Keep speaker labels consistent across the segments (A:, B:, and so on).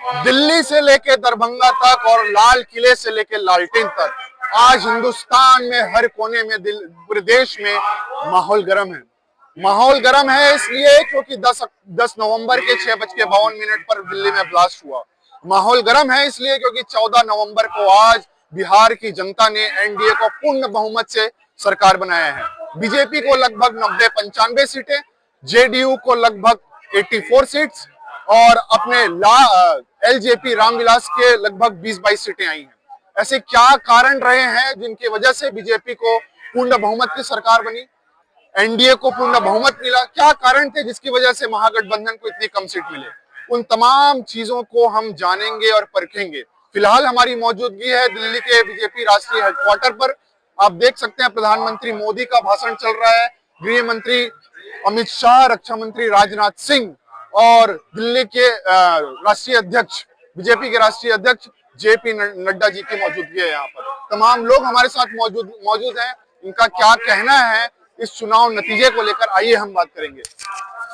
A: दिल्ली से लेके दरभंगा तक और लाल किले से लेके लालटेन तक आज हिंदुस्तान में हर कोने में पूरे देश में माहौल गर्म है। माहौल गर्म है इसलिए क्योंकि 10 नवंबर के 6:52 पर दिल्ली में ब्लास्ट हुआ। माहौल गर्म है इसलिए क्योंकि 14 नवंबर को आज बिहार की जनता ने एनडीए को पूर्ण बहुमत से सरकार बनाया है। बीजेपी को लगभग 90-95 सीटें, जेडीयू को लगभग 84 सीट्स और अपने एलजेपी रामविलास के लगभग 20-22 सीटें आई हैं। ऐसे क्या कारण रहे हैं जिनकी वजह से बीजेपी को पूर्ण बहुमत की सरकार बनी, एनडीए को पूर्ण बहुमत मिला? क्या कारण थे जिसकी वजह से महागठबंधन को इतनी कम सीट मिले? उन तमाम चीजों को हम जानेंगे और परखेंगे। फिलहाल हमारी मौजूदगी है दिल्ली के बीजेपी राष्ट्रीय हेडक्वार्टर पर। आप देख सकते हैं प्रधानमंत्री मोदी का भाषण चल रहा है, गृह मंत्री अमित शाह, रक्षा मंत्री राजनाथ सिंह और दिल्ली के राष्ट्रीय अध्यक्ष, बीजेपी के राष्ट्रीय अध्यक्ष जेपी नड्डा जी की मौजूदगी है। यहाँ पर तमाम लोग हमारे साथ मौजूद हैं। इनका क्या कहना है इस चुनाव नतीजे को लेकर, आइए हम बात करेंगे।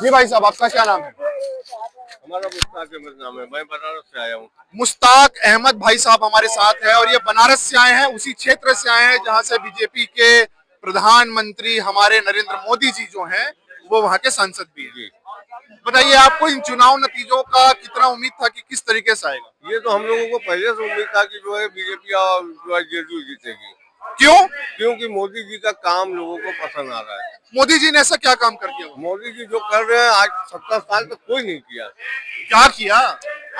A: जी भाई साहब, आपका क्या नाम है?
B: हमारा मुश्ताक अहमद नाम है, मैं बनारस से आया हूँ।
A: मुश्ताक अहमद भाई साहब हमारे साथ है और ये बनारस से आए हैं, उसी क्षेत्र से आए हैं जहां से बीजेपी के प्रधानमंत्री हमारे नरेंद्र मोदी जी जो हैं वो वहां के सांसद भी हैं। बताइए, आपको इन चुनाव नतीजों का कितना उम्मीद था कि किस तरीके से आएगा?
B: ये तो हम लोगों को पहले से उम्मीद था कि जो है बीजेपी और जो है जेडीयू जीतेगी।
A: क्यों?
B: क्योंकि मोदी जी का काम लोगों को पसंद आ रहा है।
A: मोदी जी ने ऐसा क्या काम कर दिया?
B: मोदी जी जो कर रहे हैं आज 70 साल तक कोई नहीं किया।
A: क्या किया?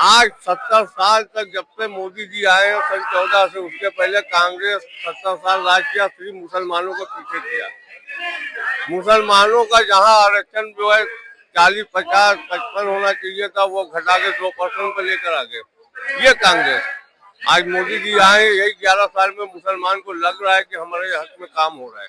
B: आज 70 साल तक जब से मोदी जी आए हैं सन 14 से, उसके पहले कांग्रेस 70 साल राज किया, सिर्फ मुसलमानों को पीछे किया। मुसलमानों का जहाँ आरक्षण जो है 40, 50, 55 होना चाहिए था, वो घटा के 2% पे लेकर आ गए ये कांग्रेस। आज मोदी जी आए, यही 11 साल में मुसलमान को लग रहा है कि हमारे हक में काम हो रहा है,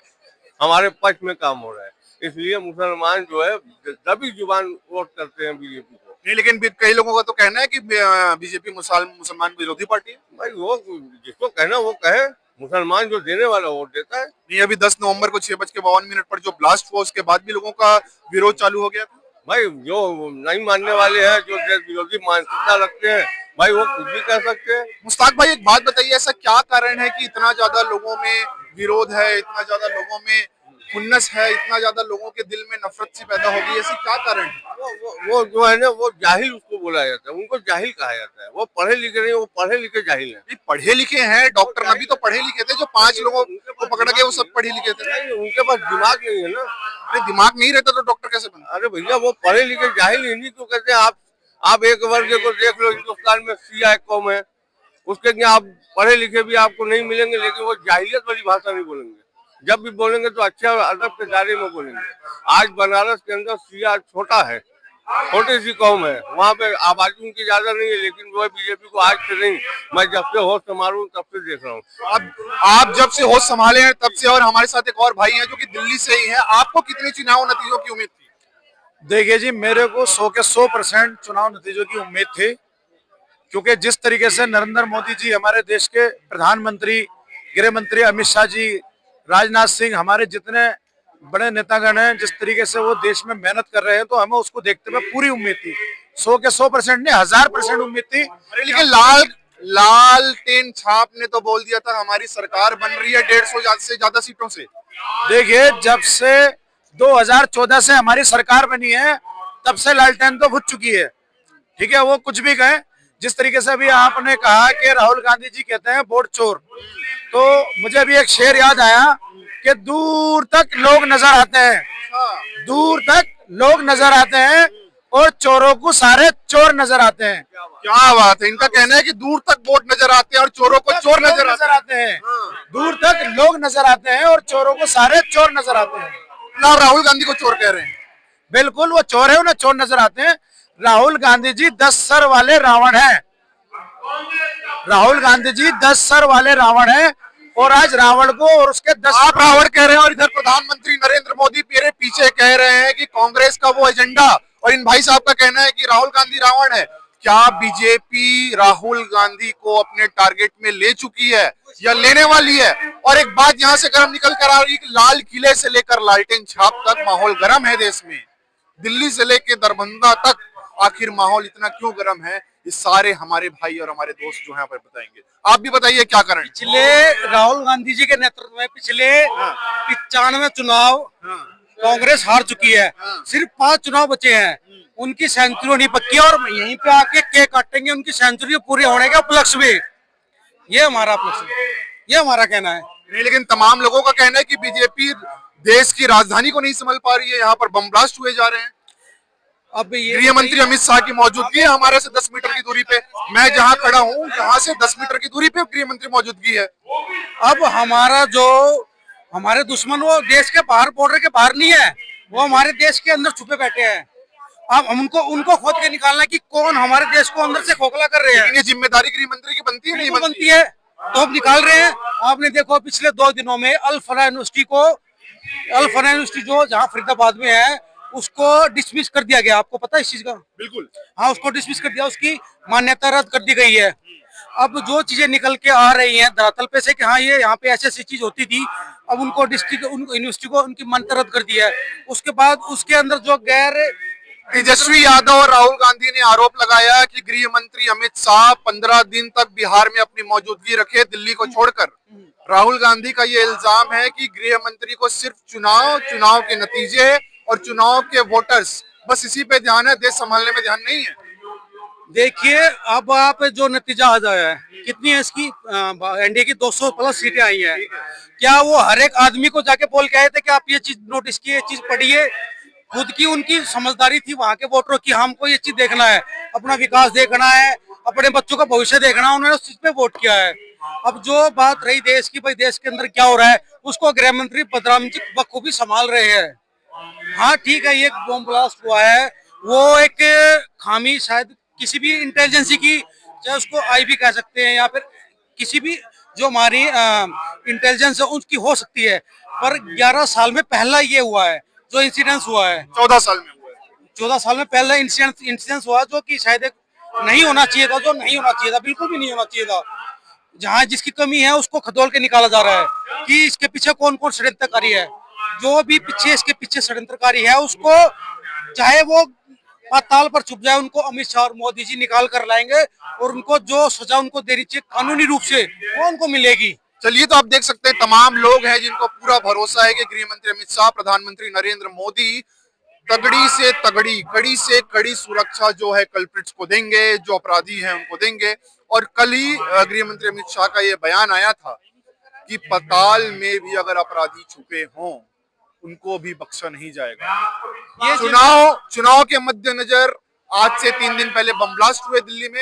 B: हमारे पक्ष में काम हो रहा है, इसलिए मुसलमान जो है तभी जुबान वोट करते हैं बीजेपी को।
A: नहीं, लेकिन कई लोगों का तो कहना है कि बीजेपी मुसलमान विरोधी पार्टी है।
B: भाई वो जिसको कहना वो कहे, मुसलमान जो देने वाला वोट देता है।
A: नहीं, अभी 10 नवंबर को 6:52 पर जो ब्लास्ट हुआ उसके बाद भी लोगों का विरोध चालू हो गया था।
B: भाई जो नहीं मानने वाले हैं, जो देश विरोधी मानसिकता रखते हैं, भाई वो कुछ भी कह सकते हैं।
A: मुश्ताक भाई, एक बात बताइए, ऐसा क्या कारण है कि इतना ज्यादा लोगों में विरोध है, इतना ज्यादा लोगों में खुन्नस है, इतना ज्यादा लोगों के दिल में नफरत सी पैदा हो गई? ऐसी क्या कारण है?
B: वो जो है ना, वो जाहिल उसको बोला जाता है, उनको जाहिल कहा जाता है। वो पढ़े लिखे नहीं, वो पढ़े लिखे जाहिल है।
A: नहीं, पढ़े लिखे हैं, डॉक्टर नबी तो पढ़े लिखे थे, जो 5 लोगों को पकड़ के वो सब पढ़े लिखे थे।
B: नहीं, उनके पास दिमाग नहीं है ना।
A: अरे दिमाग नहीं रहता तो डॉक्टर कैसे बनता?
B: अरे भैया, वो पढ़े लिखे जाहिल इन्हीं को कहते हैं। आप एक वर्ग को देख लो, हिंदुस्तान में शिया एक कौम है, उसके लिए आप पढ़े लिखे भी आपको नहीं मिलेंगे, लेकिन वो जाहिलियत वाली भाषा नहीं बोलेंगे। जब भी बोलेंगे तो अच्छे और अदब के दायरे में बोलेंगे। आज बनारस के अंदर शिया छोटा है, छोटी सी कौम है, वहाँ पे आबादी उनकी ज्यादा नहीं है, लेकिन वो बीजेपी को आज से नहीं, मैं जब से होश संभालू तब से देख रहा हूँ।
A: आप जब से होश संभाले हैं तब से, और हमारे साथ एक और भाई हैं जो कि दिल्ली से ही हैं, आपको कितने चुनाव नतीजों की उम्मीद थी?
C: देखिए जी, मेरे को 100 के 100% चुनाव नतीजों की उम्मीद थी, क्योंकि जिस तरीके से नरेंद्र मोदी जी, हमारे देश के प्रधानमंत्री, गृह मंत्री अमित शाह जी, राजनाथ सिंह, हमारे जितने बड़े नेतागण हैं, जिस तरीके से वो देश में मेहनत कर रहे हैं, तो हमें उसको देखते हुए पूरी उम्मीद थी। 100 के 100% नहीं, 1000% उम्मीद थी।
A: लेकिन लालटेन छाप ने तो बोल दिया था हमारी सरकार बन रही है 150 से ज्यादा सीटों से।
C: देखिए, जब से 2014 से हमारी सरकार बनी है, तब से लालटेन तो बुझ चुकी है। ठीक है, वो कुछ भी कहें। जिस तरीके से अभी आपने कहा कि राहुल गांधी जी कहते हैं वोट चोर, तो मुझे भी एक शेर याद आया कि दूर तक लोग नजर आते हैं, दूर तक लोग नजर आते हैं और चोरों को सारे चोर नजर आते हैं।
A: क्या बात है, इनका कहना है कि दूर तक वोट नजर आते हैं और चोरों को चोर नजर
C: आते हैं। दूर तक लोग नजर आते हैं और चोरों को सारे चोर नजर आते हैं।
A: ना राहुल गांधी को चोर कह रहे हैं?
C: बिल्कुल, वो चोर है, उन्हें चोर नजर आते हैं। राहुल गांधी जी 10 सर वाले रावण हैं। राहुल गांधी जी 10 सर वाले रावण हैं, और आज रावण को और उसके 10
A: आप रावण कह रहे हैं और इधर प्रधानमंत्री नरेंद्र मोदी मेरे पीछे कह रहे हैं कि कांग्रेस का वो एजेंडा, और इन भाई साहब का कहना है कि राहुल गांधी रावण है। क्या बीजेपी राहुल गांधी को अपने टारगेट में ले चुकी है या लेने वाली है? और एक बात यहां से गर्म निकल कर आ रही है कि लाल किले से लेकर लालटेन छाप तक माहौल गर्म है देश में। दिल्ली से लेकर दरभंगा तक आखिर माहौल इतना क्यों गर्म है, ये सारे हमारे भाई और हमारे दोस्त जो हैं यहाँ पर बताएंगे। आप भी बताइए क्या कारण है?
D: पिछले राहुल गांधी जी के नेतृत्व में पिछले 95 चुनाव कांग्रेस हार चुकी है। सिर्फ 5 चुनाव बचे हैं, उनकी सेंचुरी होनी पक्की है और यहीं पे आके केक काटेंगे उनकी सेंचुरी पूरी होने के उपलक्ष्य में। ये हमारा उपलक्ष्य, ये हमारा कहना है।
A: नहीं, लेकिन तमाम लोगों का कहना है कि बीजेपी देश की राजधानी को नहीं संभाल पा रही है, यहाँ पर बम ब्लास्ट हुए जा रहे हैं।
D: अब ये
A: गृह मंत्री अमित शाह की मौजूदगी है हमारे से 10 मीटर की दूरी पे, मैं जहाँ खड़ा हूँ यहाँ से 10 मीटर की दूरी पे गृह मंत्री मौजूदगी है।
D: अब हमारा जो हमारे दुश्मन वो देश के बाहर, बॉर्डर के बाहर नहीं है, वो हमारे देश के अंदर छुपे बैठे हैं। अब हम उनको खोद के निकालना कि कौन हमारे देश को अंदर से खोखला कर रहे हैं।
A: ये जिम्मेदारी गृह मंत्री की बनती है, नहीं
D: बनती है तो अब निकाल रहे हैं। आपने देखो पिछले 2 दिनों में अल फलाह यूनिवर्सिटी जो जहाँ फरीदाबाद में है उसको डिसमिस कर दिया गया। आपको पता है इस चीज का?
A: बिल्कुल।
D: हाँ, उसको डिसमिस कर दिया, उसकी मान्यता रद्द कर दी गई है। अब जो चीजें निकल के आ रही हैं धरातल पे से कि हाँ ये यहाँ पे ऐसी चीज होती थी, अब उनको यूनिवर्सिटी को उनकी मान्यता रद्द कर दी है। उसके बाद उसके अंदर जो
A: तेजस्वी यादव और राहुल गांधी ने आरोप लगाया कि गृह मंत्री अमित शाह 15 दिन तक बिहार में अपनी मौजूदगी रखे दिल्ली को छोड़कर। राहुल गांधी का ये इल्जाम है कि गृह मंत्री को सिर्फ चुनाव के नतीजे और चुनाव के वोटर्स, बस इसी पे ध्यान है, देश संभालने में ध्यान नहीं है।
D: देखिए अब आप जो नतीजा आ जाया है, कितनी है इसकी एनडीए की 200 प्लस सीटें आई हैं। क्या वो हर एक आदमी को जाके बोल के आए थे कि आप ये चीज नोटिस की, ये चीज पढ़िए? खुद की उनकी समझदारी थी वहां के वोटरों की, हमको ये चीज देखना है, अपना विकास देखना है, अपने बच्चों का भविष्य देखना है, उन्होंने उस चीज पे वोट किया है। अब जो बात रही देश की, भाई देश के अंदर क्या हो रहा है उसको गृह मंत्री बलराम जी बखूबी संभाल रहे हैं। हाँ ठीक है, ये बम ब्लास्ट हुआ है, वो एक खामी शायद किसी भी इंटेलिजेंसी की, चाहे उसको आईबी कह सकते हैं या फिर किसी भी जो हमारी इंटेलिजेंस है उसकी हो सकती है, पर 11 साल में पहला ये हुआ है जो इंसिडेंस हुआ है।
A: 14 साल में हुआ है।
D: 14 साल में पहला इंसिडेंस हुआ जो कि शायद नहीं होना चाहिए था, बिल्कुल भी नहीं होना चाहिए था। जहाँ जिसकी कमी है उसको खदोल के निकाला जा रहा है कि इसके पीछे कौन कौन षड्यंत्रकारी है। जो भी इसके पीछे षड्यंत्रकारी है उसको चाहे वो पाताल पर छुप जाए, उनको अमित शाह और मोदी जी निकाल कर लाएंगे और उनको जो सजा उनको देनी चाहिए कानूनी रूप से वो उनको मिलेगी।
A: चलिए, तो आप देख सकते हैं तमाम लोग हैं जिनको पूरा भरोसा है कि गृह मंत्री अमित शाह, प्रधानमंत्री नरेंद्र मोदी तगड़ी से तगड़ी, कड़ी से कड़ी सुरक्षा जो है कल्प्रिट्स को देंगे, जो अपराधी हैं उनको देंगे। और कल ही गृह मंत्री अमित शाह का ये बयान आया था कि पाताल में भी अगर अपराधी छुपे हों उनको भी बख्शा नहीं जाएगा। चुनाव के मद्देनजर आज से 3 दिन पहले बम ब्लास्ट हुए दिल्ली में।